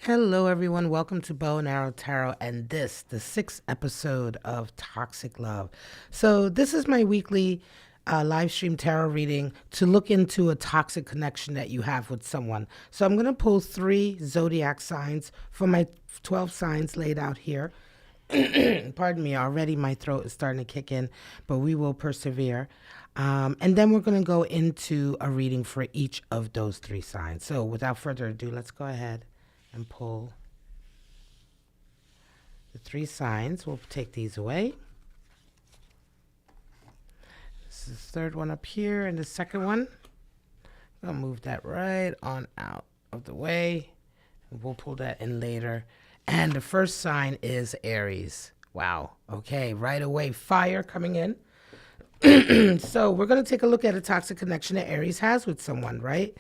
Hello, everyone. Welcome to Bow and Arrow Tarot, and the sixth episode of Toxic Love. So, this is my weekly live stream tarot reading to look into a toxic connection that you have with someone. So, I'm going to pull three zodiac signs for my 12 signs laid out here. Pardon me, already my throat is starting to kick in, but we will persevere. And then we're going to go into a reading for each of those three signs. So, without further ado, let's go ahead and pull the three signs. We'll take these away. This is the third one up here, and the second one, I'll move that right on out of the way. We'll pull that in later. And the first sign is Aries. Wow. Okay, right away, fire coming in. So we're going to take a look at a toxic connection that Aries has with someone, right?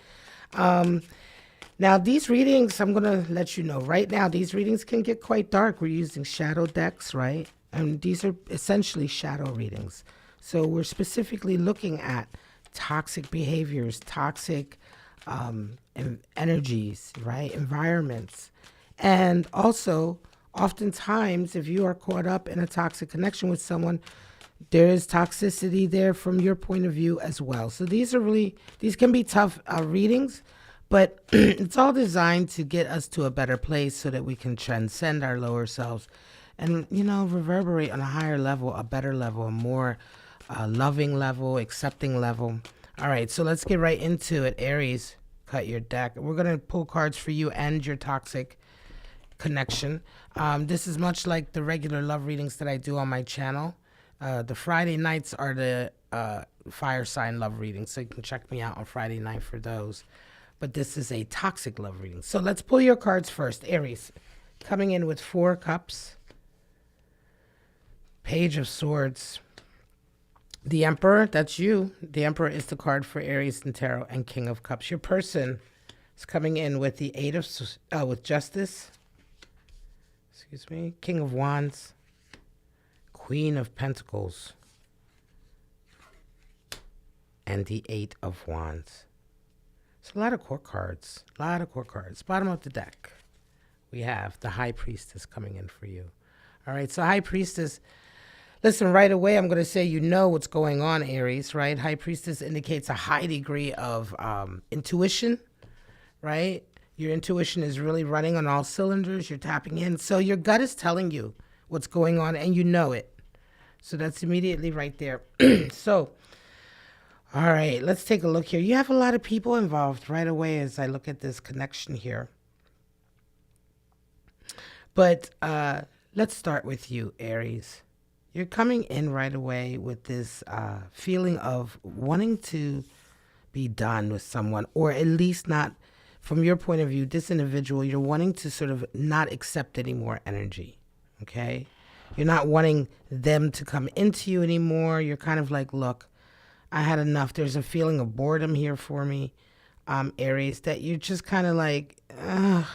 Now, these readings, I'm going to let you know right now, these readings can get quite dark. We're using shadow decks, right? And these are essentially shadow readings. So we're specifically looking at toxic behaviors, toxic energies, right? Environments. And also, oftentimes, if you are caught up in a toxic connection with someone, there is toxicity there from your point of view as well. So these can be tough readings. But it's all designed to get us to a better place so that we can transcend our lower selves and, reverberate on a higher level, a better level, a more loving level, accepting level. All right, so let's get right into it. Aries, cut your deck. We're going to pull cards for you and your toxic connection. This is much like the regular love readings that I do on my channel. The Friday nights are the fire sign love readings, so you can check me out on Friday night for those. But this is a toxic love reading. So let's pull your cards first. Aries, coming in with 4 cups. Page of Swords. The Emperor, that's you. The Emperor is the card for Aries in tarot, and King of Cups. Your person is coming in with the with Justice. Excuse me. King of Wands. Queen of Pentacles. And the 8 of Wands. So a lot of court cards, Bottom of the deck, we have the High Priestess coming in for you. All right, so High Priestess, listen, right away, I'm going to say you know what's going on, Aries, right? High Priestess indicates a high degree of intuition, right? Your intuition is really running on all cylinders. You're tapping in. So your gut is telling you what's going on, and you know it. So that's immediately right there. So... all right, let's take a look here. You have a lot of people involved right away as I look at this connection here. But let's start with you, Aries. You're coming in right away with this feeling of wanting to be done with someone, or at least not, from your point of view, this individual, you're wanting to sort of not accept any more energy, okay? You're not wanting them to come into you anymore. You're kind of like, look, I had enough. There's a feeling of boredom here for me, Aries, that you're just kind of like, ugh,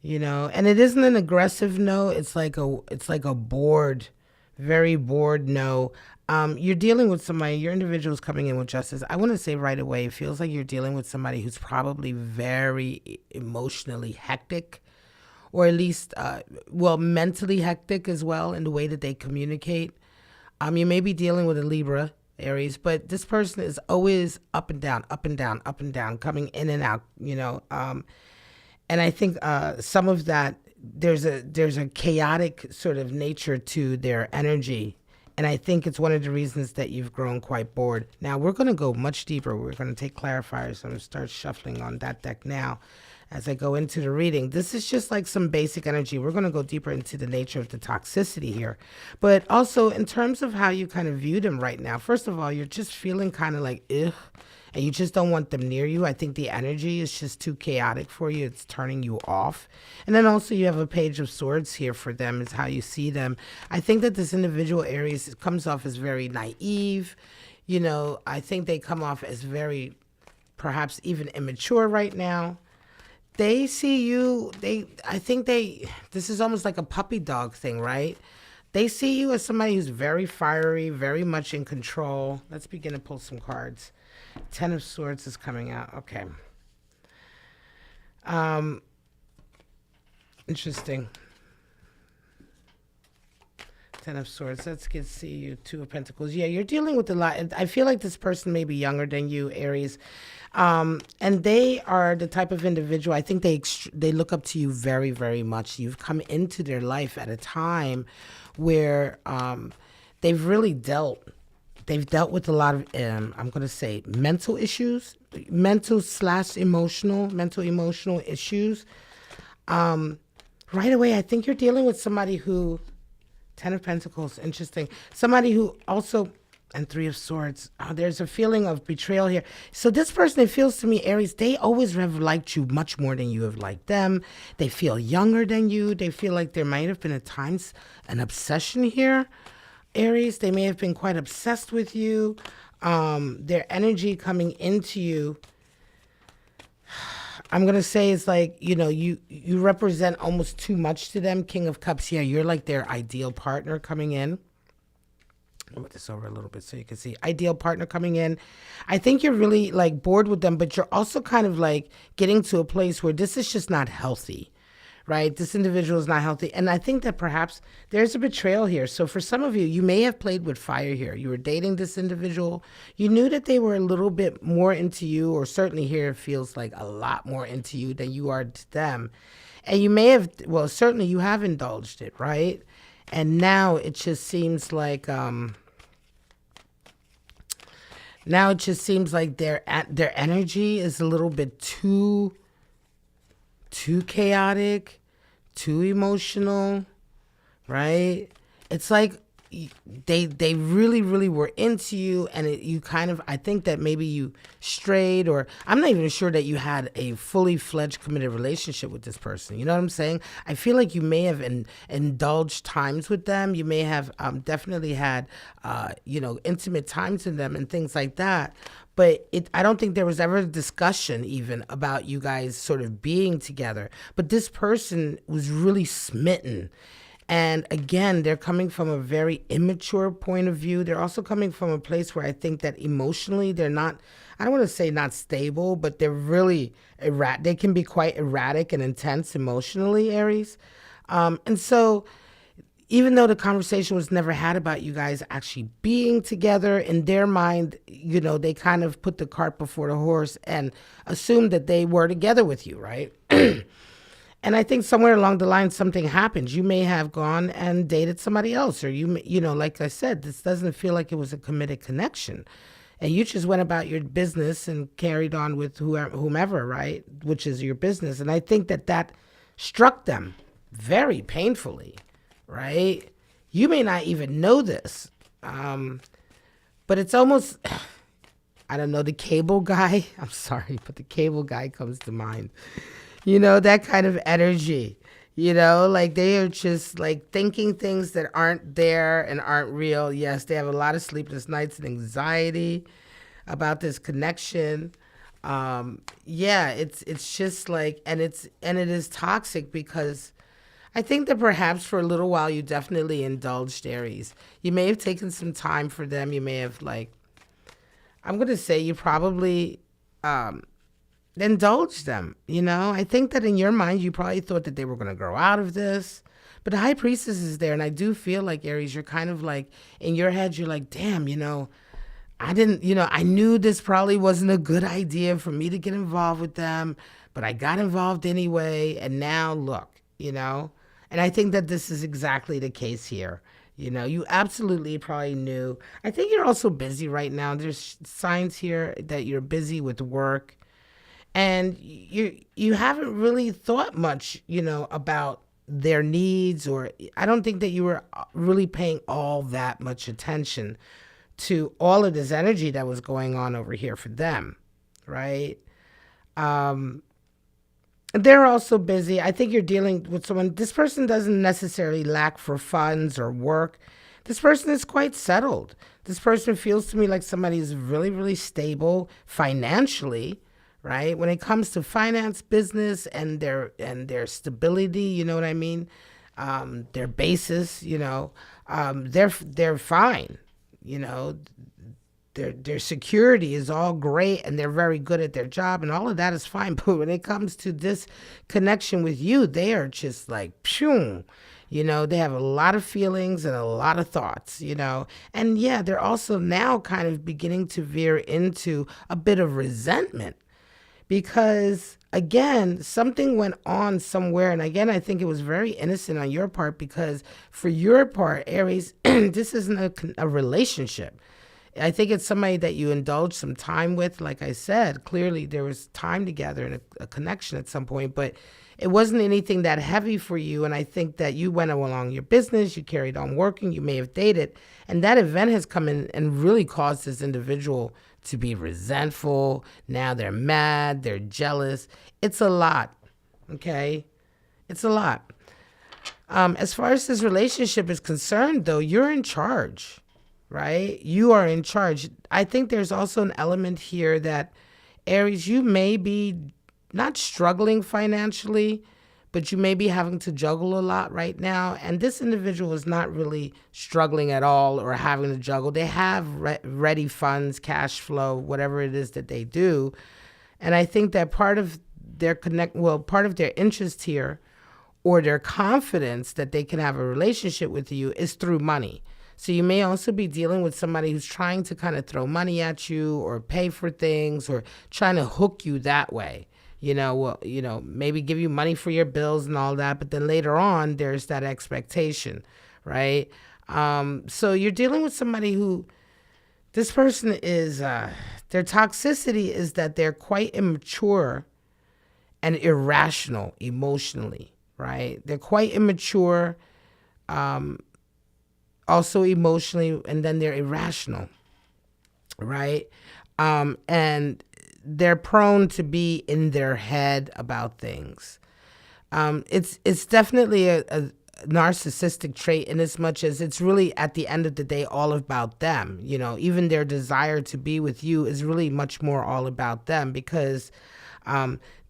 and it isn't an aggressive no. It's like a bored, very bored no. You're dealing with somebody, your individual's coming in with Justice. I want to say right away, it feels like you're dealing with somebody who's probably very emotionally hectic, or at least, mentally hectic as well in the way that they communicate. You may be dealing with a Libra, Aries, but this person is always up and down, up and down, up and down, coming in and out, and I think some of that, there's a chaotic sort of nature to their energy, and I think it's one of the reasons that you've grown quite bored. Now, we're going to go much deeper. We're going to take clarifiers. I'm going to start shuffling on that deck now as I go into the reading. This is just like some basic energy. We're going to go deeper into the nature of the toxicity here. But also in terms of how you kind of view them right now, first of all, you're just feeling kind of like, ugh, and you just don't want them near you. I think the energy is just too chaotic for you. It's turning you off. And then also you have a Page of Swords here for them, is how you see them. I think that this individual, Aries, comes off as very naive. I think they come off as very, perhaps even immature right now. They see you, this is almost like a puppy dog thing, right? They see you as somebody who's very fiery, very much in control. Let's begin to pull some cards. 10 of Swords is coming out. Okay. Interesting. Ten of Swords. Let's get see you. Two of Pentacles. Yeah, you're dealing with a lot. I feel like this person may be younger than you, Aries, and they are the type of individual. I think they look up to you very, very much. You've come into their life at a time where they've really dealt. They've dealt with a lot of, I'm going to say, mental issues, mental emotional issues. Right away, I think you're dealing with somebody who, Ten of Pentacles, interesting. Somebody who also, and Three of Swords, there's a feeling of betrayal here. So this person, it feels to me, Aries, they always have liked you much more than you have liked them. They feel younger than you. They feel like there might have been at times an obsession here. Aries, they may have been quite obsessed with you. Their energy coming into you, I'm going to say, is like, you represent almost too much to them. King of Cups, yeah, you're like their ideal partner coming in. I'll put this over a little bit so you can see. Ideal partner coming in. I think you're really like bored with them, but you're also kind of like getting to a place where this is just not healthy, right? This individual is not healthy. And I think that perhaps there's a betrayal here. So for some of you, you may have played with fire here. You were dating this individual. You knew that they were a little bit more into you, or certainly here it feels like a lot more into you than you are to them. And you may have, well, certainly you have indulged it, right? And now it just seems like, their energy is a little bit too chaotic, too emotional, right? It's like they really, really were into you, and you kind of, I think that maybe you strayed, or I'm not even sure that you had a fully fledged committed relationship with this person. You know what I'm saying? I feel like you may have indulged times with them. You may have definitely had, intimate times with them and things like that. But I don't think there was ever a discussion even about you guys sort of being together. But this person was really smitten. And again, they're coming from a very immature point of view. They're also coming from a place where I think that emotionally they're not, I don't want to say not stable, but they're really erratic. They can be quite erratic and intense emotionally, Aries. And so even though the conversation was never had about you guys actually being together, in their mind, they kind of put the cart before the horse and assumed that they were together with you, right? And I think somewhere along the line, something happened. You may have gone and dated somebody else, or like I said, this doesn't feel like it was a committed connection. And you just went about your business and carried on with whomever, right? Which is your business. And I think that struck them very painfully, right? You may not even know this, but it's almost, I don't know, the cable guy. I'm sorry, but the cable guy comes to mind. That kind of energy, like they are just like thinking things that aren't there and aren't real. Yes, they have a lot of sleepless nights and anxiety about this connection. Yeah, it's just like, and it is toxic because I think that perhaps for a little while you definitely indulged, Aries. You may have taken some time for them. You may have I'm going to say you probably indulge them. I think that in your mind you probably thought that they were going to grow out of this, but the High Priestess is there, and I do feel like, Aries, you're kind of like in your head, you're like, damn, I didn't, I knew this probably wasn't a good idea for me to get involved with them, but I got involved anyway, and now look, and I think that this is exactly the case here. You absolutely probably knew. I think you're also busy right now. There's signs here that you're busy with work, and you haven't really thought much, about their needs, or I don't think that you were really paying all that much attention to all of this energy that was going on over here for them, right? They're also busy. I think you're dealing with someone. This person doesn't necessarily lack for funds or work. This person is quite settled. This person feels to me like somebody is really, really stable financially, right? When it comes to finance, business, and their stability, you know what I mean? Their basis, they're fine. their security is all great and they're very good at their job and all of that is fine. But when it comes to this connection with you, they are just like, phew. They have a lot of feelings and a lot of thoughts. And yeah, they're also now kind of beginning to veer into a bit of resentment because, again, something went on somewhere. And again, I think it was very innocent on your part because for your part, Aries, this isn't a relationship. I think it's somebody that you indulged some time with. Like I said, clearly there was time together and a connection at some point, but it wasn't anything that heavy for you. And I think that you went along your business, you carried on working, you may have dated, and that event has come in and really caused this individual to be resentful. Now they're mad, they're jealous. It's a lot, okay? It's a lot. As far as this relationship is concerned, though, you're in charge, right? You are in charge. I think there's also an element here that, Aries, you may be not struggling financially, but you may be having to juggle a lot right now. And this individual is not really struggling at all or having to juggle. They have ready funds, cash flow, whatever it is that they do. And I think that part of their part of their interest here or their confidence that they can have a relationship with you is through money. So you may also be dealing with somebody who's trying to kind of throw money at you or pay for things or trying to hook you that way. Maybe give you money for your bills and all that, but then later on, there's that expectation, right? So you're dealing with somebody who, this person is, their toxicity is that they're quite immature and irrational emotionally, right? They're quite immature, also emotionally, and then they're irrational, right? And they're prone to be in their head about things. It's definitely a narcissistic trait in as much as it's really at the end of the day all about them. Even their desire to be with you is really much more all about them because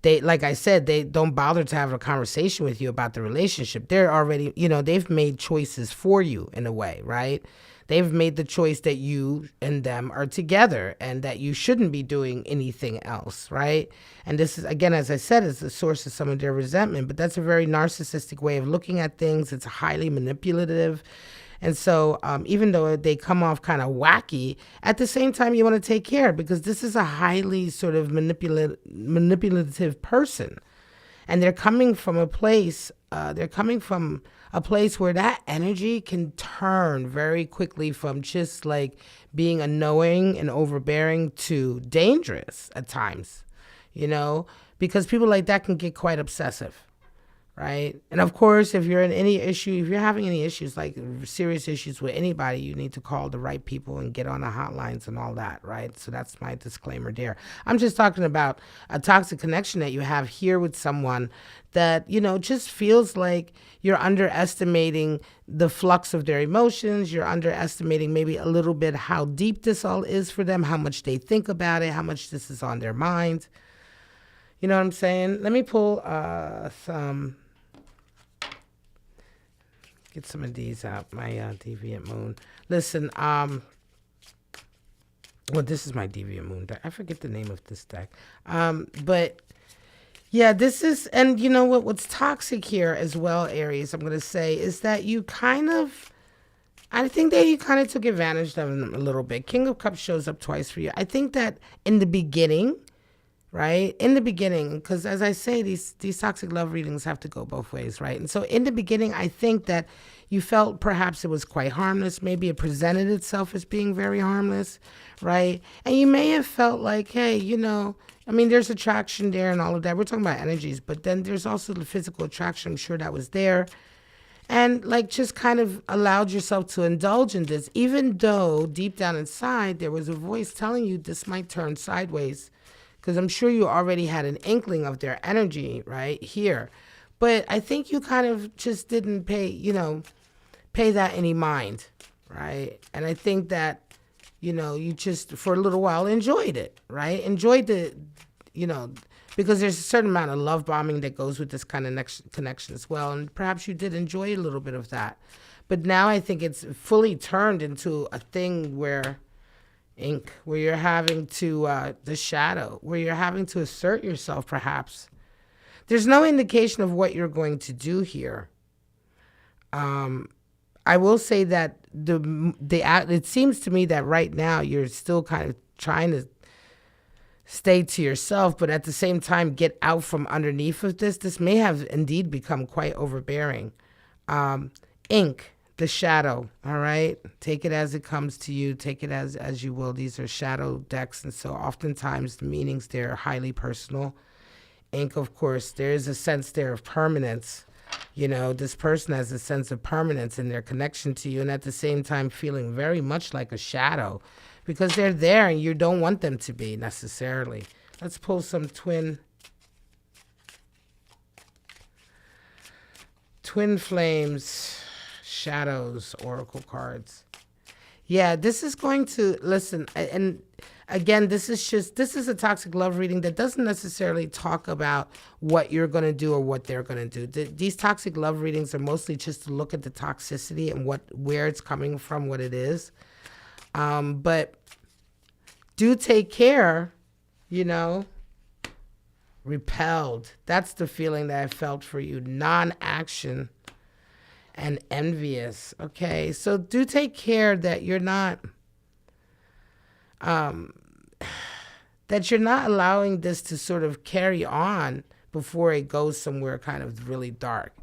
they, like I said, they don't bother to have a conversation with you about the relationship. They're already, they've made choices for you in a way, right? They've made the choice that you and them are together and that you shouldn't be doing anything else, right? And this is, again, as I said, is the source of some of their resentment, but that's a very narcissistic way of looking at things. It's highly manipulative. And so even though they come off kind of wacky, at the same time, you want to take care because this is a highly sort of manipulative person. And they're coming from a place, where that energy can turn very quickly from just like being annoying and overbearing to dangerous at times, because people like that can get quite obsessive. Right. And of course, if you're having any issues, like serious issues with anybody, you need to call the right people and get on the hotlines and all that. Right. So that's my disclaimer there. I'm just talking about a toxic connection that you have here with someone that, just feels like you're underestimating the flux of their emotions. You're underestimating maybe a little bit how deep this all is for them, how much they think about it, how much this is on their mind. You know what I'm saying? Let me pull get some of these out, my Deviant Moon. Listen, well, this is my Deviant Moon deck. I forget the name of this deck. But yeah, this is, and you know what's toxic here as well, Aries, I'm going to say, is that I think that you kind of took advantage of them a little bit. King of Cups shows up twice for you. I think that in the beginning, right? In the beginning, because as I say, these toxic love readings have to go both ways, right? And so in the beginning, I think that you felt perhaps it was quite harmless. Maybe it presented itself as being very harmless, right? And you may have felt like, hey, there's attraction there and all of that. We're talking about energies, but then there's also the physical attraction. I'm sure that was there. And like just kind of allowed yourself to indulge in this, even though deep down inside, there was a voice telling you this might turn sideways. Because I'm sure you already had an inkling of their energy right here. But I think you kind of just didn't pay that any mind, right? And I think that, you just for a little while enjoyed it, right? Enjoyed because there's a certain amount of love bombing that goes with this kind of connection as well. And perhaps you did enjoy a little bit of that. But now I think it's fully turned into a thing where, Ink, where you're having to, the shadow, where you're having to assert yourself, perhaps. There's no indication of what you're going to do here. I will say that it seems to me that right now you're still kind of trying to stay to yourself, but at the same time get out from underneath of this. This may have indeed become quite overbearing. Ink, the shadow, all right? Take it as it comes to you. Take it as you will. These are shadow decks, and so oftentimes the meanings there are highly personal. Ink, of course, there is a sense there of permanence. You know, this person has a sense of permanence in their connection to you, and at the same time feeling very much like a shadow because they're there and you don't want them to be necessarily. Let's pull some twin flames, shadows, oracle cards. Yeah, this is going to, listen, and again, this is a toxic love reading that doesn't necessarily talk about what you're going to do or what they're going to do. These toxic love readings are mostly just to look at the toxicity and where it's coming from, what it is. But do take care, you know. Repelled. That's the feeling that I felt for you. Non-action and envious. Okay, so do take care that you're not allowing this to sort of carry on before it goes somewhere kind of really dark.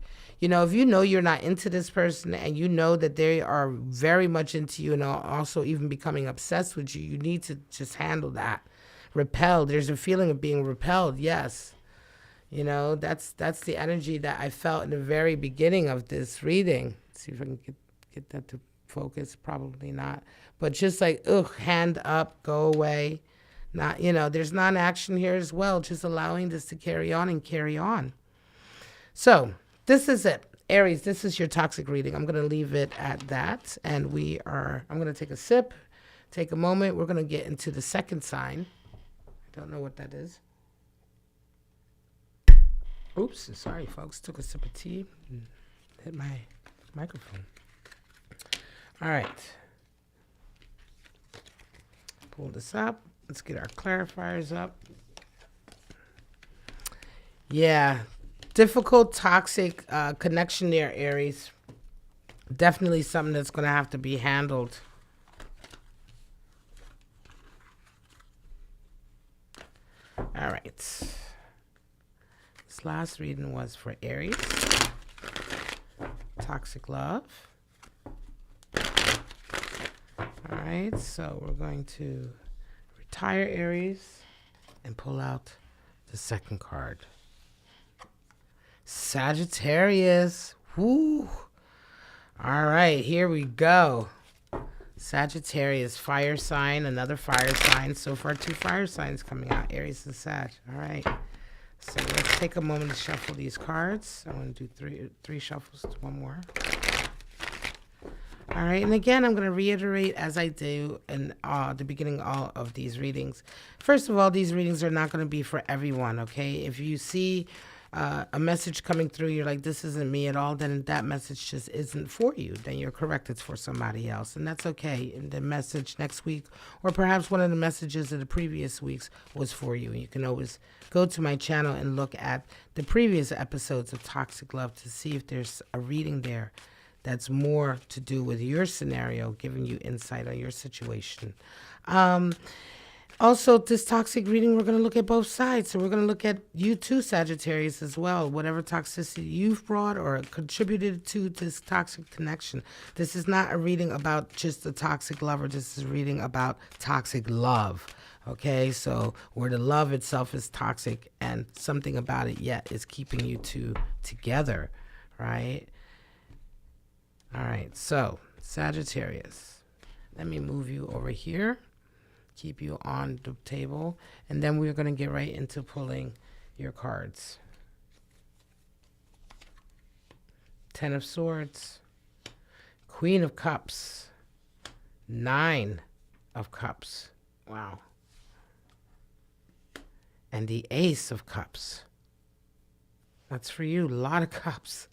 You know, if you know you're not into this person and you know that they are very much into you and are also even becoming obsessed with you, you need to just handle that. Repelled. There's a feeling of being repelled. Yes. You know, that's the energy that I felt in the very beginning of this reading. Let's see if I can get that to focus. Probably not. But just like, ugh, hand up, go away. Not, you know, there's non-action here as well, just allowing this to carry on and carry on. So this is it. Aries, this is your toxic reading. I'm going to leave it at that. And I'm going to take a sip, take a moment. We're going to get into the second sign. Don't know what that is. Oops, sorry, folks. Took a sip of tea and hit my microphone. All right. Pull this up. Let's get our clarifiers up. Yeah, difficult, toxic connection there, Aries. Definitely something that's going to have to be handled. All right. This last reading was for Aries. Toxic love. All right. So we're going to retire Aries and pull out the second card. Sagittarius. Woo. All right. Here we go. Sagittarius, fire sign, another fire sign. So far, 2 fire signs coming out, Aries and Sag. All right. So let's take a moment to shuffle these cards. I want to do three shuffles to one more. All right. And again, I'm going to reiterate as I do in the beginning of these readings. First of all, these readings are not going to be for everyone, okay? If you see a message coming through, you're like, this isn't me at all, then that message just isn't for you. Then you're correct, it's for somebody else. And that's okay. And the message next week, or perhaps one of the messages of the previous weeks was for you. And you can always go to my channel and look at the previous episodes of Toxic Love to see if there's a reading there that's more to do with your scenario, giving you insight on your situation. Also, this toxic reading, we're going to look at both sides. So we're going to look at you too, Sagittarius, as well. Whatever toxicity you've brought or contributed to this toxic connection. This is not a reading about just a toxic lover. This is a reading about toxic love. Okay, so where the love itself is toxic and something about it yet is keeping you two together, right? All right, so Sagittarius, let me move you over here. Keep you on the table, and then we're going to get right into pulling your cards. 10 of Swords, Queen of Cups, 9 of Cups. Wow. And the Ace of Cups. That's for you. A lot of cups.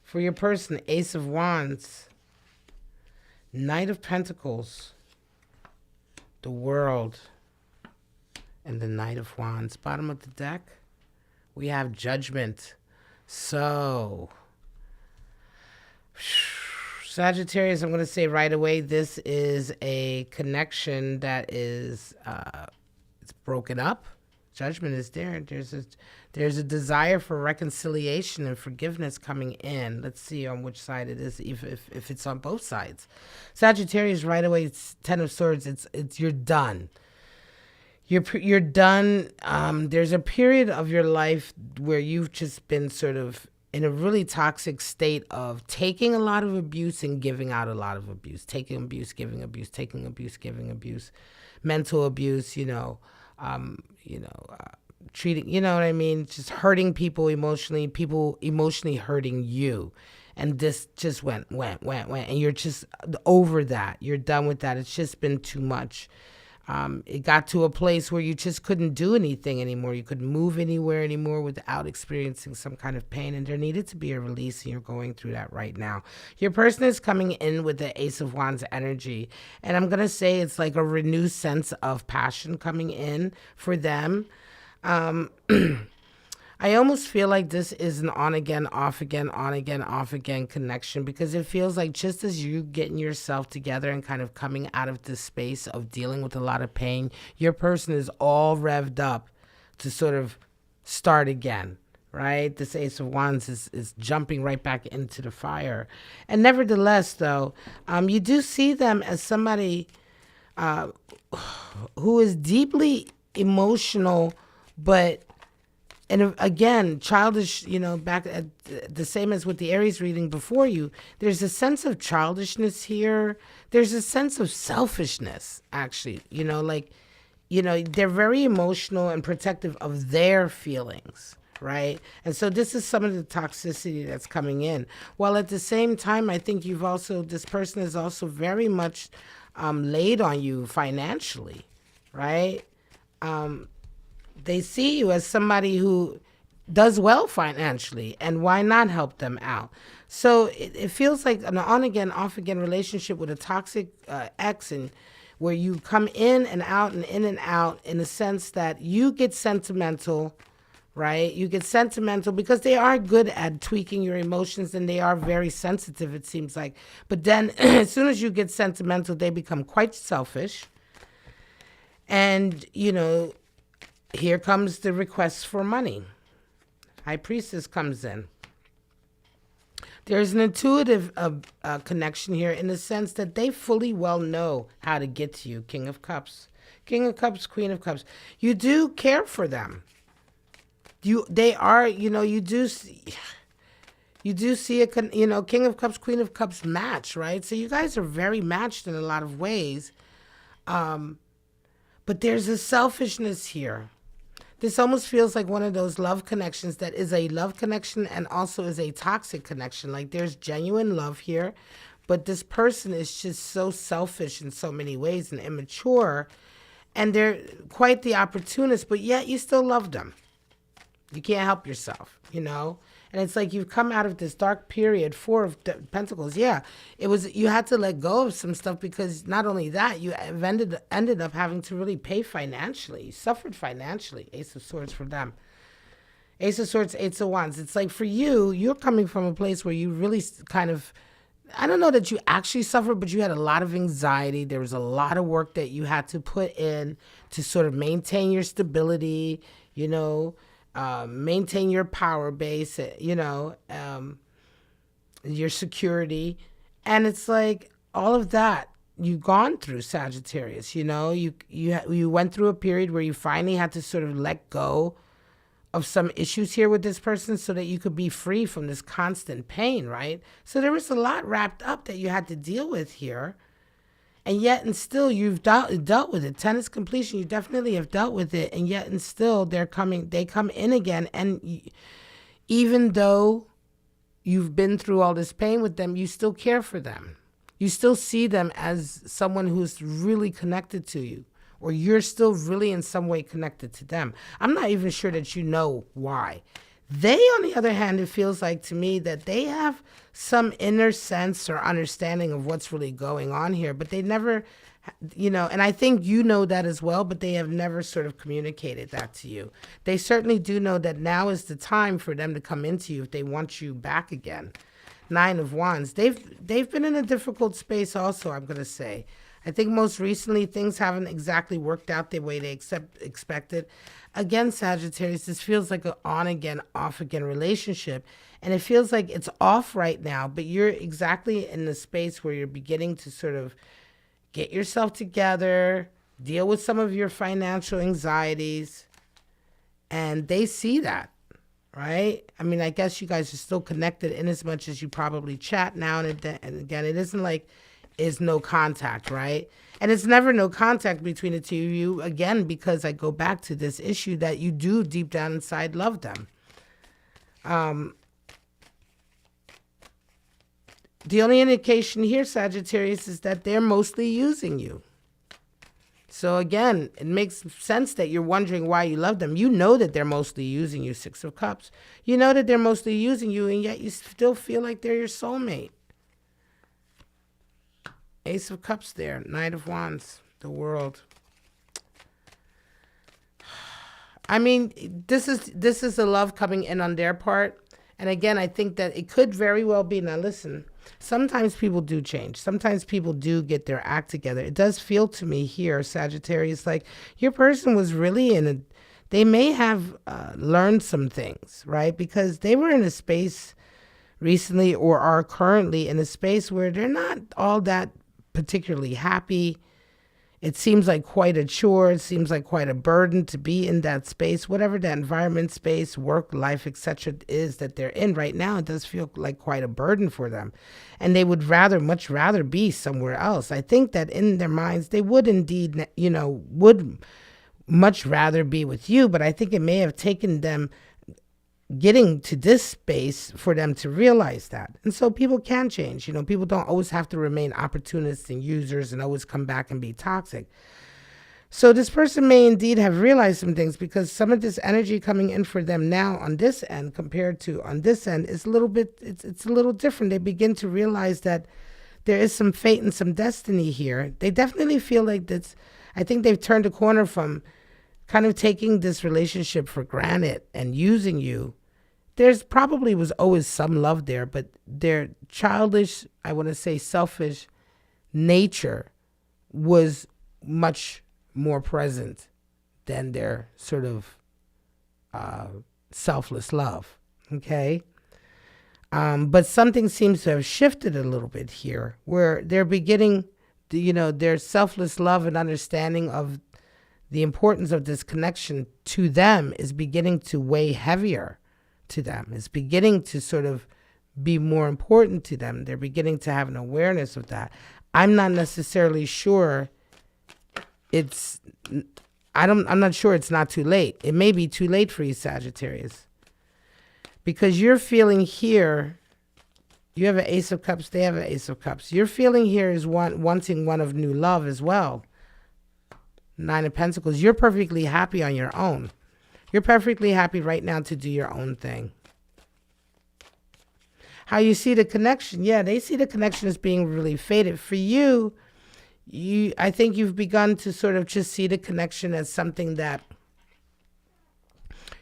For your person, Ace of Wands, Knight of Pentacles, the World, and the Knight of Wands. Bottom of the deck, we have Judgment. So, Sagittarius, I'm going to say right away, this is a connection that is it's broken up. Judgment is there. There's a desire for reconciliation and forgiveness coming in. Let's see on which side it is, if it's on both sides. Sagittarius, right away, it's Ten of Swords. It's you're done. You're done. There's a period of your life where you've just been sort of in a really toxic state of taking a lot of abuse and giving out a lot of abuse, taking abuse, giving abuse, taking abuse, giving abuse, mental abuse, treating, you know what I mean? Just hurting people emotionally hurting you. And this just went. And you're just over that. You're done with that. It's just been too much. It got to a place where you just couldn't do anything anymore. You couldn't move anywhere anymore without experiencing some kind of pain. And there needed to be a release, and you're going through that right now. Your person is coming in with the Ace of Wands energy. And I'm going to say it's like a renewed sense of passion coming in for them. I almost feel like this is an on again, off again, on again, off again connection, because it feels like just as you getting yourself together and kind of coming out of this space of dealing with a lot of pain, your person is all revved up to sort of start again, right? This Ace of Wands is jumping right back into the fire. And nevertheless, though, you do see them as somebody who is deeply emotional, but and again, childish, back at the same as with the Aries reading before you, there's a sense of childishness here. There's a sense of selfishness, actually, they're very emotional and protective of their feelings, right? And so this is some of the toxicity that's coming in. While at the same time, I think this person is also very much laid on you financially, right? They see you as somebody who does well financially, and why not help them out? So it feels like an on-again, off-again relationship with a toxic ex, and where you come in and out and in and out in the sense that you get sentimental, right? You get sentimental because they are good at tweaking your emotions, and they are very sensitive, it seems like. But then as soon as you get sentimental, they become quite selfish. And, here comes the request for money. High Priestess comes in. There's an intuitive connection here in the sense that they fully well know how to get to you. King of Cups. King of Cups, Queen of Cups. You do care for them. You do see a, King of Cups, Queen of Cups match, right? So you guys are very matched in a lot of ways. But there's a selfishness here. This almost feels like one of those love connections that is a love connection and also is a toxic connection. Like there's genuine love here, but this person is just so selfish in so many ways and immature, and they're quite the opportunist, but yet you still love them. You can't help yourself, And it's like you've come out of this dark period, Four of Pentacles. Yeah, you had to let go of some stuff, because not only that, you ended up having to really pay financially. You suffered financially. Ace of Swords for them. Ace of Swords, Ace of Wands. It's like for you, you're coming from a place where you really kind of, I don't know that you actually suffered, but you had a lot of anxiety. There was a lot of work that you had to put in to sort of maintain your stability, maintain your power base, your security. And it's like all of that you've gone through, Sagittarius. You went through a period where you finally had to sort of let go of some issues here with this person so that you could be free from this constant pain, right? So there was a lot wrapped up that you had to deal with here. And yet and still you've dealt with it. Tennis completion, you definitely have dealt with it. And yet and still they come in again. And even though you've been through all this pain with them, you still care for them. You still see them as someone who's really connected to you, or you're still really in some way connected to them. I'm not even sure that you know why. They, on the other hand, it feels like to me that they have some inner sense or understanding of what's really going on here, but they never, and I think you know that as well, but they have never sort of communicated that to you. They certainly do know that now is the time for them to come into you if they want you back again. Nine of Wands. They've been in a difficult space also, I'm going to say. I think most recently things haven't exactly worked out the way they expected. Again, Sagittarius, this feels like an on again, off again relationship. And it feels like it's off right now, but you're exactly in the space where you're beginning to sort of get yourself together, deal with some of your financial anxieties. And they see that, right? I mean, I guess you guys are still connected in as much as you probably chat now and again. It isn't like is no contact, right? And it's never no contact between the two of you, again, because I go back to this issue that you do deep down inside love them. The only indication here, Sagittarius, is that they're mostly using you. So again, it makes sense that you're wondering why you love them. You know that they're mostly using you, Six of Cups. You know that they're mostly using you, and yet you still feel like they're your soulmate. Ace of Cups there, Knight of Wands, the World. I mean, this is a love coming in on their part. And again, I think that it could very well be, now listen, sometimes people do change. Sometimes people do get their act together. It does feel to me here, Sagittarius, like your person was really they may have learned some things, right? Because they were in a space recently or are currently in a space where they're not all that particularly happy. It seems like quite a chore. It seems like quite a burden to be in that space, whatever that environment, space, work, life, etc. is that they're in right now. It does feel like quite a burden for them. And they would much rather be somewhere else. I think that in their minds, they would indeed, would much rather be with you. But I think it may have taken them getting to this space for them to realize that. And so people can change. People don't always have to remain opportunists and users and always come back and be toxic. So this person may indeed have realized some things, because some of this energy coming in for them now on this end compared to on this end is a little bit, it's a little different. They begin to realize that there is some fate and some destiny here. They definitely feel like this. I think they've turned a corner from kind of taking this relationship for granted and using you. There's probably was always some love there, but their childish, I want to say selfish nature was much more present than their sort of selfless love. Okay. But something seems to have shifted a little bit here, where they're beginning, their selfless love and understanding of the importance of this connection to them is beginning to weigh heavier to them. It's beginning to sort of be more important to them. They're beginning to have an awareness of that. I'm not necessarily sure I'm not sure it's not too late. It may be too late for you, Sagittarius, because you're feeling here, you have an Ace of Cups, they have an Ace of Cups. Your feeling here is wanting one of new love as well. Nine of Pentacles. You're perfectly happy on your own. You're perfectly happy right now to do your own thing. How you see the connection? Yeah, they see the connection as being really faded. For you, I think you've begun to sort of just see the connection as something that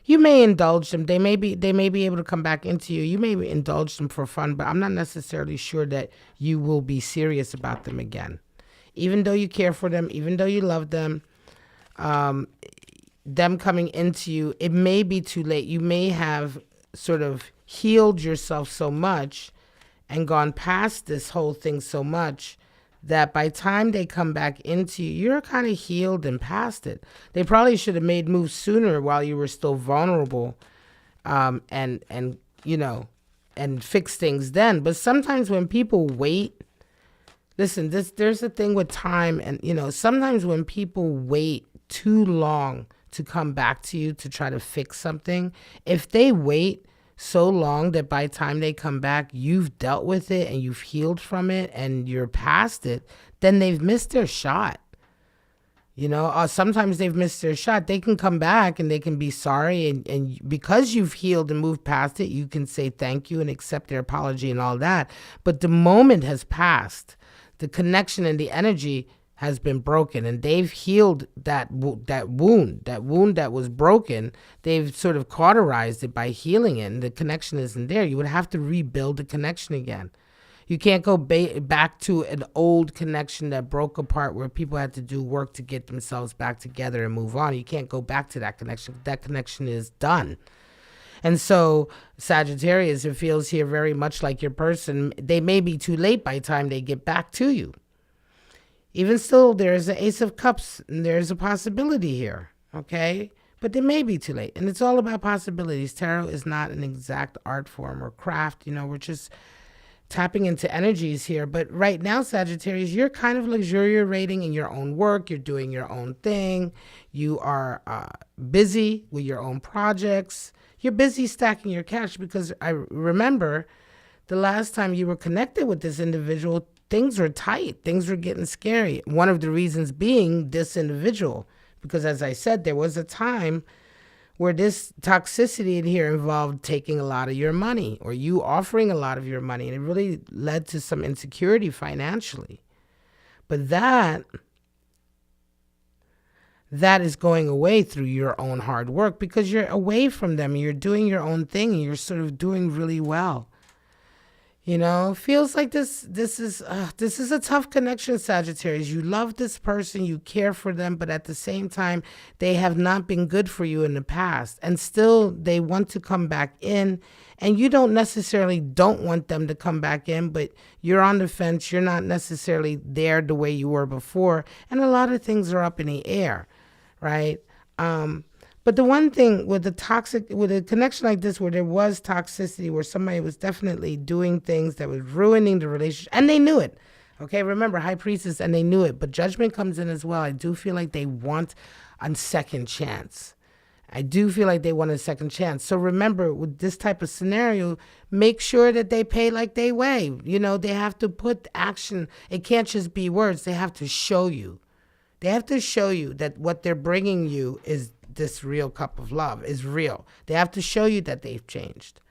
you may indulge them. They may be able to come back into you. You may indulge them for fun, but I'm not necessarily sure that you will be serious about them again. Even though you care for them, even though you love them, them coming into you, it may be too late. You may have sort of healed yourself so much and gone past this whole thing so much that by the time they come back into you, you're kind of healed and past it. They probably should have made moves sooner while you were still vulnerable, and fix things then. But sometimes when people wait, listen, there's a thing with time, and sometimes when people wait too long to come back to you to try to fix something, if they wait so long that by the time they come back, you've dealt with it and you've healed from it and you're past it, then they've missed their shot. Sometimes they've missed their shot. They can come back and they can be sorry. And because you've healed and moved past it, you can say thank you and accept their apology and all that. But the moment has passed. The connection and the energy has been broken, and they've healed that wound that was broken. They've sort of cauterized it by healing it, and the connection isn't there. You would have to rebuild the connection again. You can't go back to an old connection that broke apart where people had to do work to get themselves back together and move on. You can't go back to that connection. That connection is done. And so, Sagittarius, it feels here very much like your person. They may be too late by the time they get back to you. Even still, there's the Ace of Cups, and there's a possibility here, okay? But they may be too late. And it's all about possibilities. Tarot is not an exact art form or craft. We're just tapping into energies here. But right now, Sagittarius, you're kind of luxuriating in your own work. You're doing your own thing. You are busy with your own projects. You're busy stacking your cash, because I remember the last time you were connected with this individual, things were tight. Things were getting scary. One of the reasons being this individual, because as I said, there was a time where this toxicity in here involved taking a lot of your money, or you offering a lot of your money, and it really led to some insecurity financially. But that is going away through your own hard work, because you're away from them and you're doing your own thing and you're sort of doing really well. Feels like this is a tough connection, Sagittarius. You love this person, you care for them, but at the same time, they have not been good for you in the past. And still, they want to come back in. And you don't want them to come back in, but you're on the fence. You're not necessarily there the way you were before. And a lot of things are up in the air, right? But the one thing with a connection like this, where there was toxicity, where somebody was definitely doing things that was ruining the relationship, and they knew it. Okay, remember, High Priestess, and they knew it. But Judgment comes in as well. I do feel like they want a second chance. So remember, with this type of scenario, make sure that they pay like they weigh. They have to put action. It can't just be words. They have to show you. They have to show you that what they're bringing you is this real cup of love, is real. They have to show you that they've changed.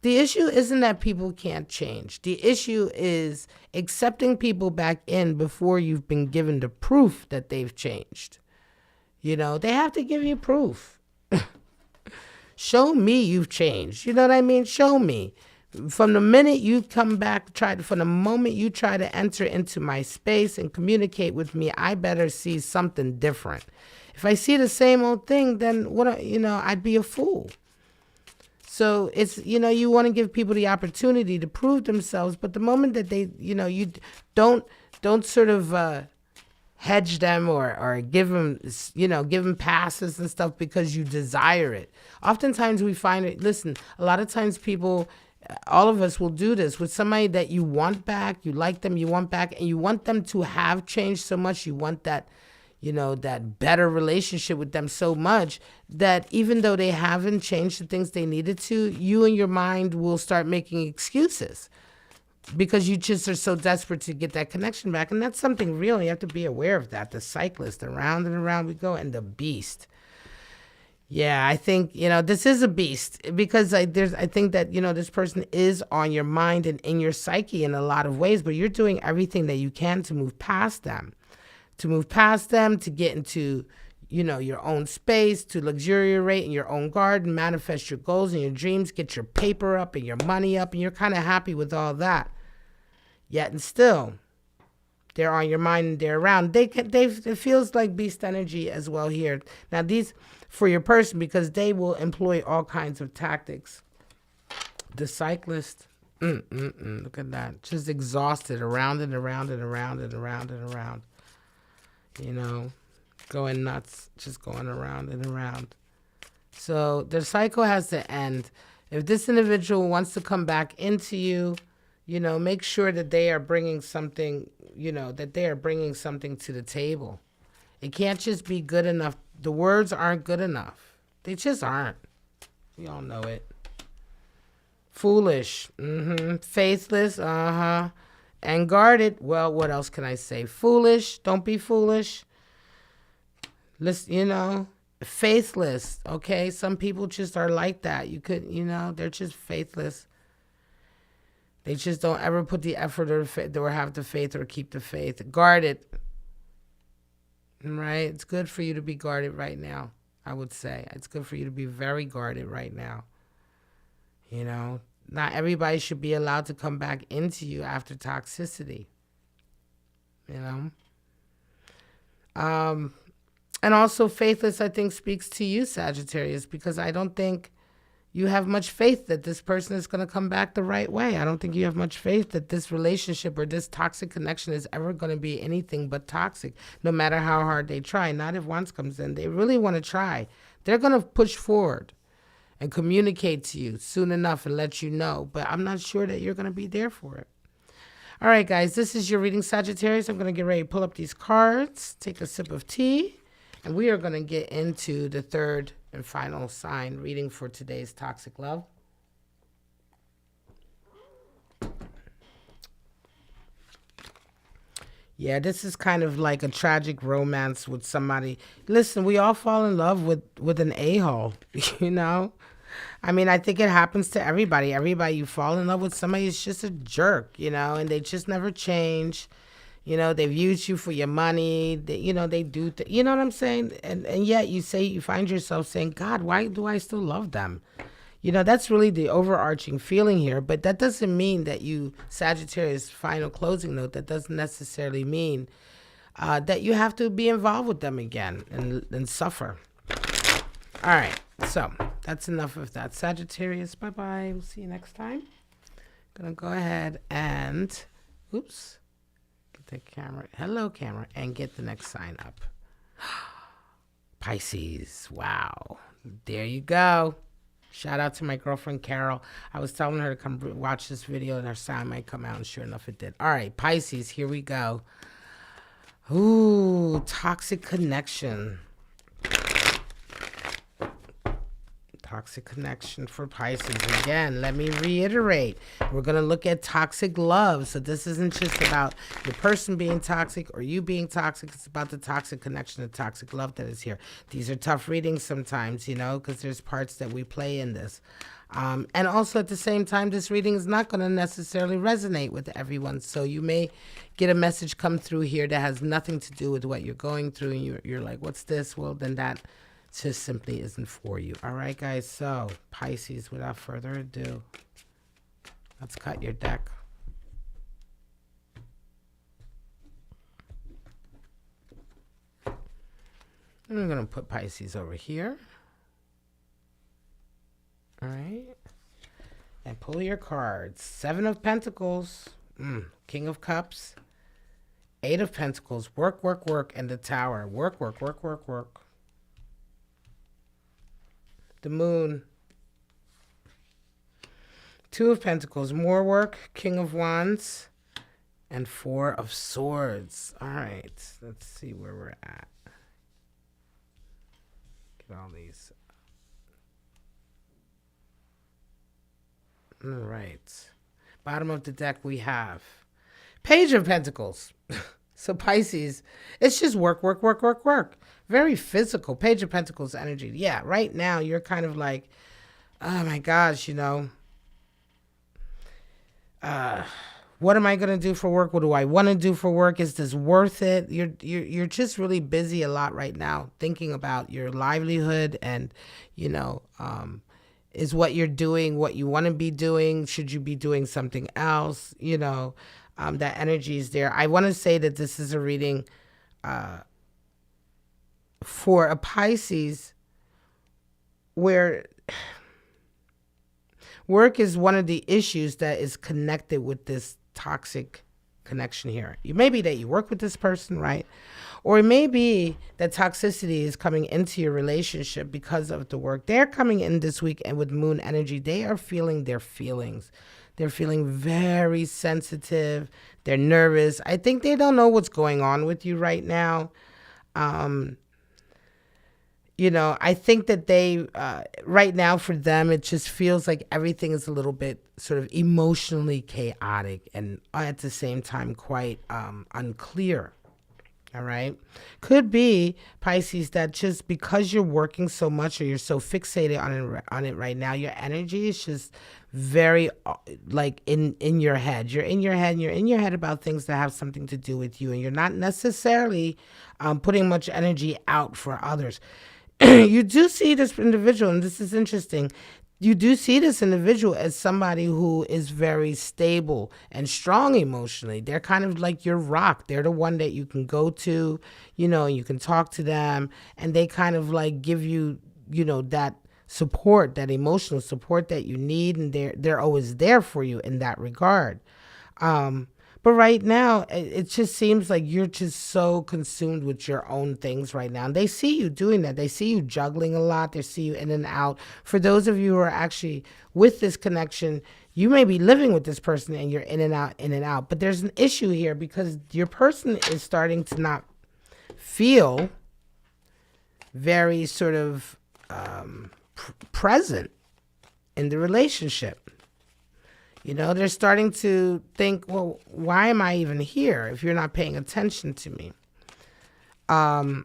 The issue isn't that people can't change. The issue is accepting people back in before you've been given the proof that they've changed. They have to give you proof. Show me you've changed. You know what I mean? Show me. From the minute you come back, from the moment you try to enter into my space and communicate with me, I better see something different. If I see the same old thing, then I'd be a fool. So it's, you want to give people the opportunity to prove themselves, but the moment that they, you don't sort of hedge them or give them passes and stuff because you desire it. Oftentimes we find it, listen, a lot of times people, all of us will do this with somebody that you want back, you like them, you want back, and you want them to have changed so much, you want that, that better relationship with them so much that even though they haven't changed the things they needed to, you in your mind will start making excuses because you just are so desperate to get that connection back. And that's something real. You have to be aware of that. The cyclist, around and around we go, and the beast. Yeah, I think, this is a beast because I think that, this person is on your mind and in your psyche in a lot of ways, but you're doing everything that you can to move past them. To get into, your own space, to luxuriate in your own garden, manifest your goals and your dreams, get your paper up and your money up, and you're kind of happy with all that. Yet and still, they're on your mind and they're around. It feels like beast energy as well here. Now, these for your person, because they will employ all kinds of tactics. The cyclist, look at that, just exhausted, around and around and around and around and around. Going nuts, just going around and around. So the cycle has to end. If this individual wants to come back into you, make sure that they are bringing something, to the table. It can't just be good enough. The words aren't good enough. They just aren't. We all know it. Foolish, faithless, and guarded. Well, what else can I say? Foolish, don't be foolish. Listen, faithless. Okay, some people just are like that. You could, they're just faithless. They just don't ever put the effort or have the faith or keep the faith. Guard it, right? It's good for you to be guarded right now. I would say it's good for you to be very guarded right now. Not everybody should be allowed to come back into you after toxicity. You know. And also faithless, I think, speaks to you, Sagittarius, because I don't think you have much faith that this person is going to come back the right way. I don't think you have much faith that this relationship or this toxic connection is ever going to be anything but toxic, no matter how hard they try. Not if once comes in. They really want to try. They're going to push forward and communicate to you soon enough and let you know. But I'm not sure that you're going to be there for it. All right, guys, this is your reading, Sagittarius. I'm going to get ready to pull up these cards, take a sip of tea, and we are going to get into the third and final sign reading for today's toxic love. Yeah, this is kind of like a tragic romance with somebody. Listen, we all fall in love with an a-hole, I mean, I think it happens to everybody. Everybody, you fall in love with somebody who's just a jerk, and they just never change. They've used you for your money. They do, you know what I'm saying? And yet you find yourself saying, God, why do I still love them? That's really the overarching feeling here. But that doesn't mean that you, Sagittarius, final closing note, that doesn't necessarily mean that you have to be involved with them again and suffer. All right. So that's enough of that. Sagittarius, bye-bye. We'll see you next time. Gonna go ahead and, get the camera. Hello, camera. And get the next sign up. Pisces. Wow. There you go. Shout out to my girlfriend, Carol. I was telling her to come watch this video and her sign might come out, and sure enough, it did. All right, Pisces, here we go. Ooh, toxic connection. Toxic connection for Pisces. Again, let me reiterate. We're going to look at toxic love. So this isn't just about your person being toxic or you being toxic. It's about the toxic connection, the toxic love that is here. These are tough readings sometimes, because there's parts that we play in this. And also at the same time, this reading is not going to necessarily resonate with everyone. So you may get a message come through here that has nothing to do with what you're going through. And you're like, what's this? Well, then that just simply isn't for you. All right, guys. So Pisces, without further ado, let's cut your deck. And we're going to put Pisces over here. All right. And pull your cards. 7 of Pentacles. King of Cups. 8 of Pentacles. Work, work, work. And the Tower. Work, work, work, work, work. The Moon. 2 of Pentacles. More work. King of Wands. And 4 of Swords. All right. Let's see where we're at. Get all these. All right. Bottom of the deck we have Page of Pentacles. So Pisces, it's just work, work, work, work, work. Very physical. Page of Pentacles energy. Yeah, right now you're kind of like, oh my gosh, what am I going to do for work? What do I want to do for work? Is this worth it? You're just really busy a lot right now thinking about your livelihood and, is what you're doing what you want to be doing? Should you be doing something else? That energy is there. I want to say that this is a reading for a Pisces where work is one of the issues that is connected with this toxic connection here. It may be that you work with this person, right? Or it may be that toxicity is coming into your relationship because of the work. They're coming in this week, and with Moon energy, they are feeling their feelings. They're feeling very sensitive. They're nervous. I think they don't know what's going on with you right now. I think that they, right now for them, it just feels like everything is a little bit sort of emotionally chaotic and at the same time quite unclear. All right. Could be Pisces that just because you're working so much or you're so fixated on it right now, your energy is just very like in your head. You're in your head and you're in your head about things that have something to do with you, and you're not necessarily putting much energy out for others. You do see this individual, and this is interesting. You do see this individual as somebody who is very stable and strong emotionally. They're kind of like your rock. They're the one that you can go to, you can talk to them, and they kind of like give you, that support, that emotional support that you need, and they're always there for you in that regard. Um, but right now, it just seems like you're just so consumed with your own things right now. And they see you doing that. They see you juggling a lot. They see you in and out. For those of you who are actually with this connection, you may be living with this person and you're in and out, in and out. But there's an issue here because your person is starting to not feel very sort of present in the relationship. They're starting to think, well, why am I even here if you're not paying attention to me? And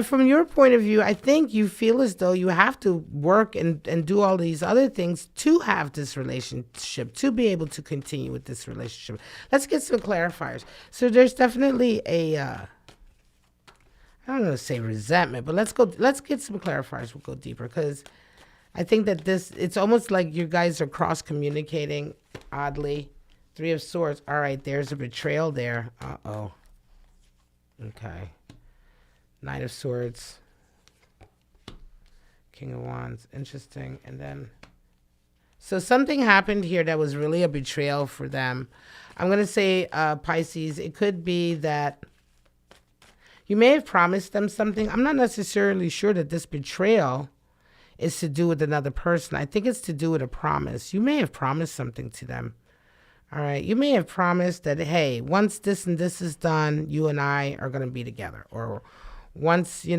from your point of view, I think you feel as though you have to work and do all these other things to have this relationship, to be able to continue with this relationship. Let's get some clarifiers. So there's definitely I don't know to say resentment, but let's get some clarifiers. We'll go deeper because I think that it's almost like you guys are cross-communicating, oddly. 3 of Swords. All right, there's a betrayal there. Uh-oh. Okay. 9 of Swords. King of Wands. Interesting. And then... So something happened here that was really a betrayal for them. I'm going to say, Pisces, it could be that you may have promised them something. I'm not necessarily sure that this betrayal is to do with another person. I think it's to do with a promise. You may have promised something to them. All right. You may have promised that, hey, once this and this is done, you and I are going to be together. Or once, you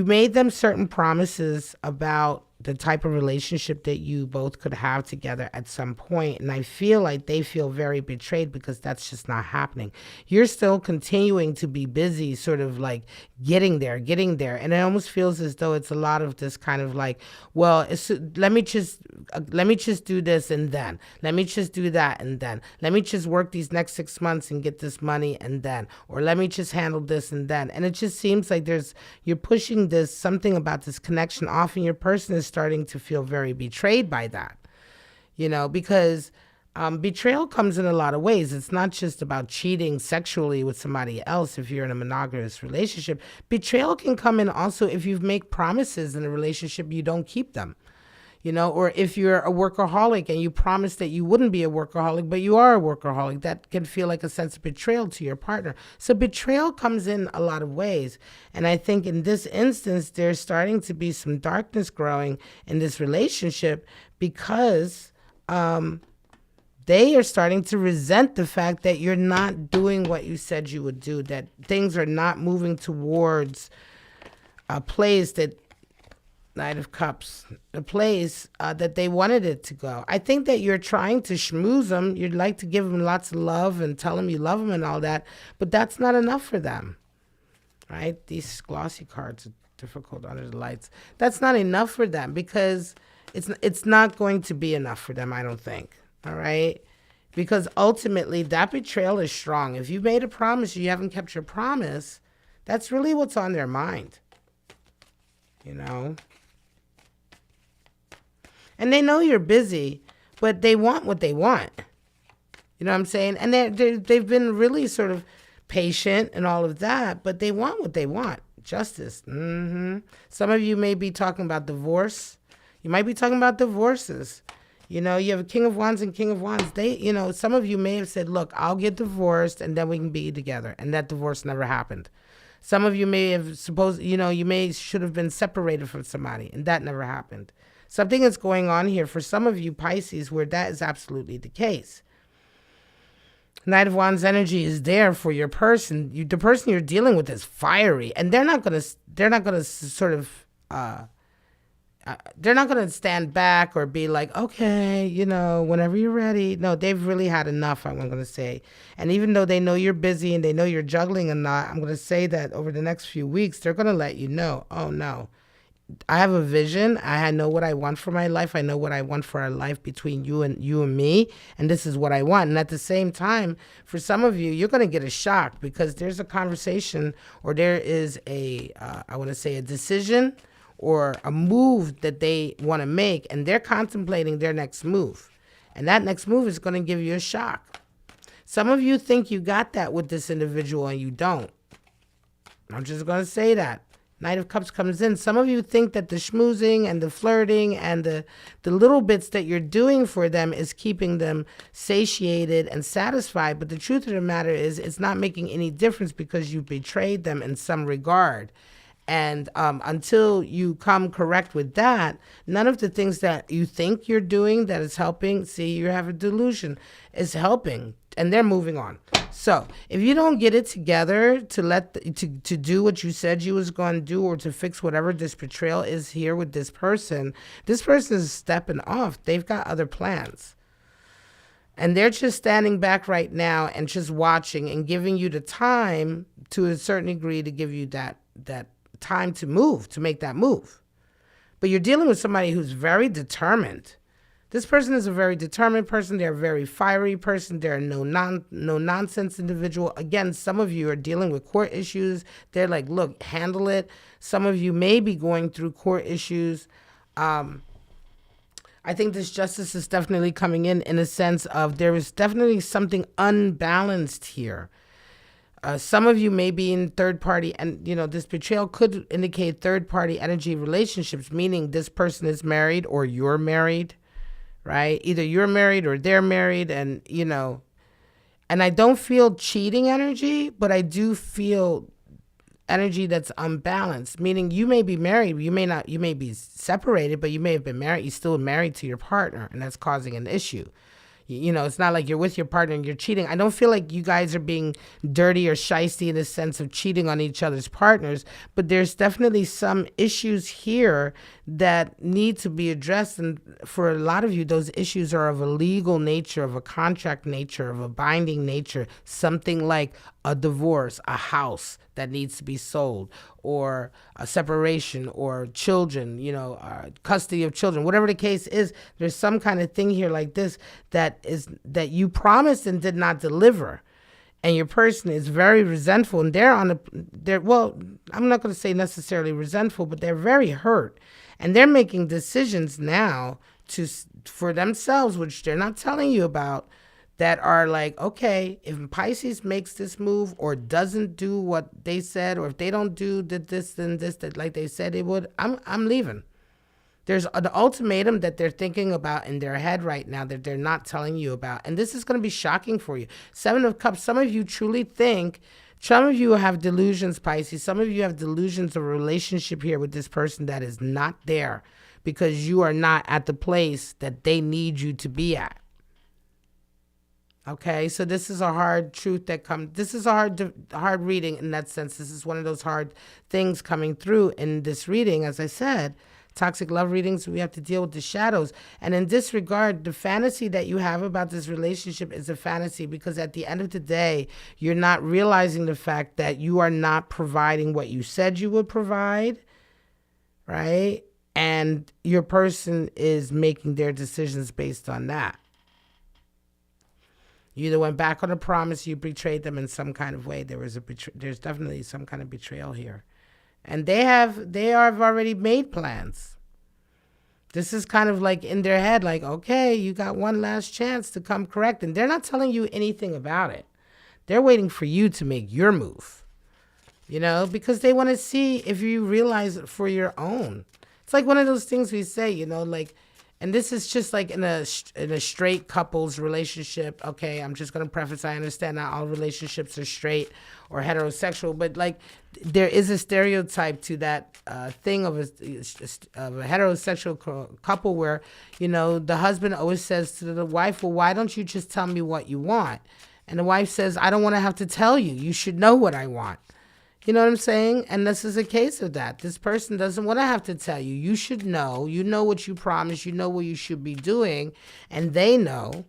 made them certain promises about the type of relationship that you both could have together at some point. And I feel like they feel very betrayed because that's just not happening. You're still continuing to be busy, sort of like getting there. And it almost feels as though it's a lot of this kind of like, well, let me just do this and then let me just do that and then let me just work these next 6 months and get this money and then, or let me just handle this and then. And it just seems like you're pushing something about this connection off, and your person is starting to feel very betrayed by that, because betrayal comes in a lot of ways. It's not just about cheating sexually with somebody else. If you're in a monogamous relationship, betrayal can come in also if you make promises in a relationship, you don't keep them. Or if you're a workaholic and you promise that you wouldn't be a workaholic, but you are a workaholic, that can feel like a sense of betrayal to your partner. So betrayal comes in a lot of ways. And I think in this instance, there's starting to be some darkness growing in this relationship because they are starting to resent the fact that you're not doing what you said you would do, that things are not moving towards a place that Knight of Cups, a place that they wanted it to go. I think that you're trying to schmooze them. You'd like to give them lots of love and tell them you love them and all that, but that's not enough for them, right? These glossy cards are difficult under the lights. That's not enough for them because it's not going to be enough for them, I don't think, all right? Because ultimately, that betrayal is strong. If you made a promise, you haven't kept your promise, that's really what's on their mind, And they know you're busy, but they want what they want. You know what I'm saying? And they've been really sort of patient and all of that, but they want what they want. Justice. Some of you may be talking about divorce. You might be talking about divorces. You have a King of Wands and King of Wands. Some of you may have said, look, I'll get divorced and then we can be together. And that divorce never happened. Some of you may have should have been separated from somebody and that never happened. Something is going on here for some of you Pisces where that is absolutely the case. Knight of Wands energy is there for your person. The person you're dealing with is fiery, and they're not gonna sort of they're not going to stand back or be like, okay, whenever you're ready. No, they've really had enough, I'm going to say. And even though they know you're busy and they know you're juggling a lot, I'm going to say that over the next few weeks, they're going to let you know, oh no, I have a vision. I know what I want for my life. I know what I want for our life between you and me. And this is what I want. And at the same time, for some of you, you're going to get a shock because there's a conversation or there is I want to say a decision or a move that they want to make. And they're contemplating their next move. And that next move is going to give you a shock. Some of you think you got that with this individual and you don't. I'm just going to say that. Knight of Cups comes in. Some of you think that the schmoozing and the flirting and the little bits that you're doing for them is keeping them satiated and satisfied. But the truth of the matter is it's not making any difference because you betrayed them in some regard. And until you come correct with that, none of the things that you think you're doing that is helping, see, you have a delusion, is helping. And they're moving on. So if you don't get it together to do what you said you was going to do or to fix whatever this betrayal is here with this person is stepping off. They've got other plans. And they're just standing back right now and just watching and giving you the time to a certain degree to give you that time to move, to make that move. But you're dealing with somebody who's very determined. This person is a very determined person. They're a very fiery person. They're a no-nonsense individual. Again, some of you are dealing with court issues. They're like, look, handle it. Some of you may be going through court issues. I think this justice is definitely coming in a sense of there is definitely something unbalanced here. Some of you may be in third party, and this betrayal could indicate third party energy relationships, meaning this person is married or you're married. Right? Either you're married or they're married and I don't feel cheating energy, but I do feel energy that's unbalanced, meaning you may be married, you may be separated, but you may have been married, you're still married to your partner, and that's causing an issue. It's not like you're with your partner and you're cheating. I don't feel like you guys are being dirty or shysty in the sense of cheating on each other's partners, but there's definitely some issues here that need to be addressed. And for a lot of you, those issues are of a legal nature, of a contract nature, of a binding nature, something like a divorce, a house that needs to be sold, or a separation, or children, custody of children, whatever the case is. There's some kind of thing here like this that you promised and did not deliver, and your person is very resentful, and well, I'm not going to say necessarily resentful, but they're very hurt, and they're making decisions now for themselves, which they're not telling you about, that are like, okay, if Pisces makes this move or doesn't do what they said, or if they don't do this and this that like they said they would, I'm leaving. There's an ultimatum that they're thinking about in their head right now that they're not telling you about. And this is going to be shocking for you. Seven of Cups, some of you truly think, some of you have delusions, Pisces. Some of you have delusions of a relationship here with this person that is not there because you are not at the place that they need you to be at. Okay, so this is a hard truth this is a hard reading in that sense. This is one of those hard things coming through in this reading. As I said, toxic love readings, we have to deal with the shadows. And in this regard, the fantasy that you have about this relationship is a fantasy because at the end of the day, you're not realizing the fact that you are not providing what you said you would provide, right? And your person is making their decisions based on that. You either went back on a promise, you betrayed them in some kind of way. There's definitely some kind of betrayal here. And they have already made plans. This is kind of like in their head, like, okay, you got one last chance to come correct. And they're not telling you anything about it. They're waiting for you to make your move, because they want to see if you realize it for your own. It's like one of those things we say, like, and this is just like in a straight couples relationship. Okay, I'm just going to preface, I understand not all relationships are straight or heterosexual, but like there is a stereotype to that thing of a heterosexual couple where, the husband always says to the wife, well, why don't you just tell me what you want? And the wife says, I don't want to have to tell you. You should know what I want. You know what I'm saying? And this is a case of that. This person doesn't want to have to tell you. You should know. You know what you promised. You know what you should be doing. And they know.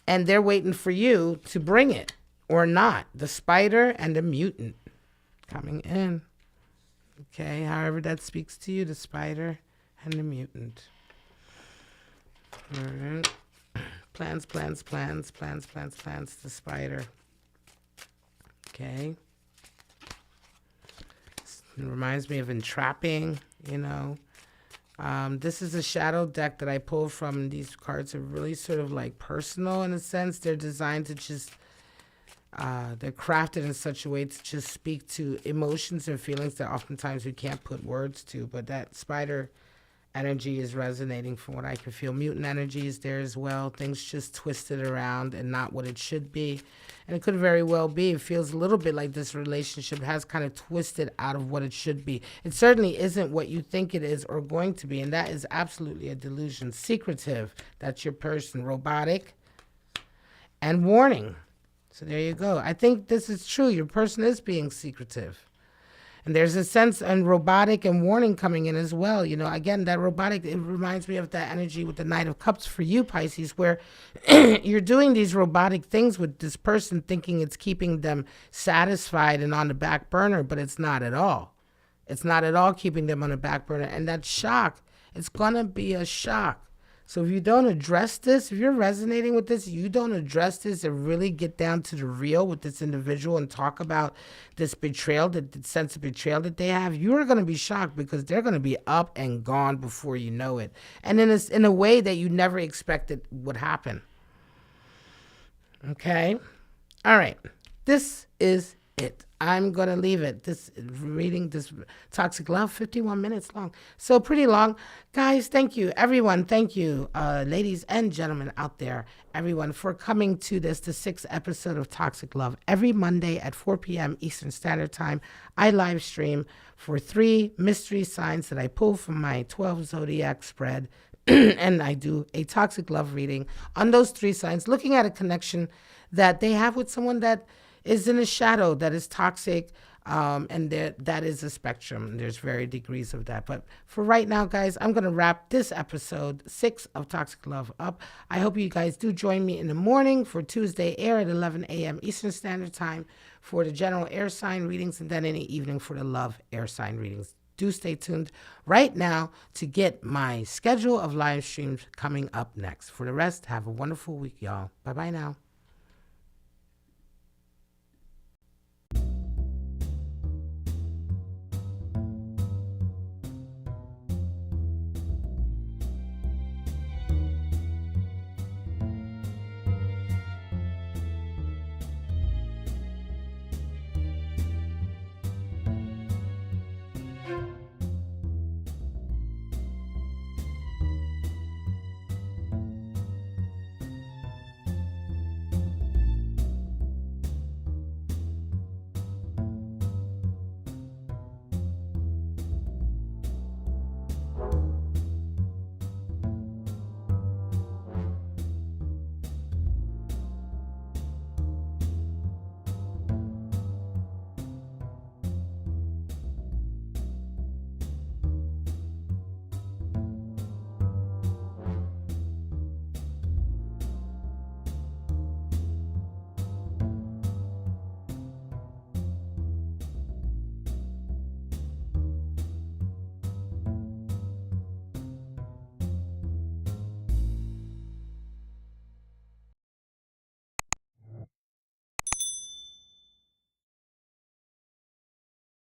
And they're waiting for you to bring it or not. The spider and the mutant coming in. Okay, however that speaks to you, the spider and the mutant. All right. Plans, the spider. Okay. It reminds me of entrapping, you know. This is a shadow deck that I pulled from. These cards are really sort of like personal in a sense. They're designed to just, they're crafted in such a way to just speak to emotions and feelings that oftentimes we can't put words to. But that spider energy is resonating from what I can feel. Mutant energy is there as well. Things just twisted around and not what it should be. And it could very well be. It feels a little bit like this relationship has kind of twisted out of what it should be. It certainly isn't what you think it is or going to be. And that is absolutely a delusion. Secretive, that's your person. Robotic and warning. So there you go. I think this is true. Your person is being secretive. And there's a sense and robotic and warning coming in as well. You know, again, that robotic, it reminds me of that energy with the Knight of Cups for you, Pisces, where you're doing these robotic things with this person thinking it's keeping them satisfied and on the back burner, but it's not at all. It's not at all keeping them on the back burner. And that shock, it's going to be a shock. So if you don't address this, if you're resonating with this, you don't address this and really get down to the real with this individual and talk about this betrayal, the sense of betrayal that they have, you're going to be shocked because they're going to be up and gone before you know it. And in a way that you never expected would happen. Okay? All right. This is it. I'm going to leave it. This reading, this Toxic Love, 51 minutes long. So pretty long. Guys, thank you. Everyone, thank you. Ladies and gentlemen out there, everyone, for coming to this, the 6th episode of Toxic Love. Every Monday at 4 p.m. Eastern Standard Time, I live stream for 3 mystery signs that I pull from my 12 zodiac spread. And I do a toxic love reading on those 3 signs, looking at a connection that they have with someone that is in a shadow, that is toxic, and that is a spectrum. There's various degrees of that. But for right now, guys, I'm going to wrap this episode 6 of Toxic Love up. I hope you guys do join me in the morning for Tuesday air at 11 a.m. Eastern Standard Time for the general air sign readings, and then in the evening for the love air sign readings. Do stay tuned right now to get my schedule of live streams coming up next. For the rest, have a wonderful week, y'all. Bye-bye now.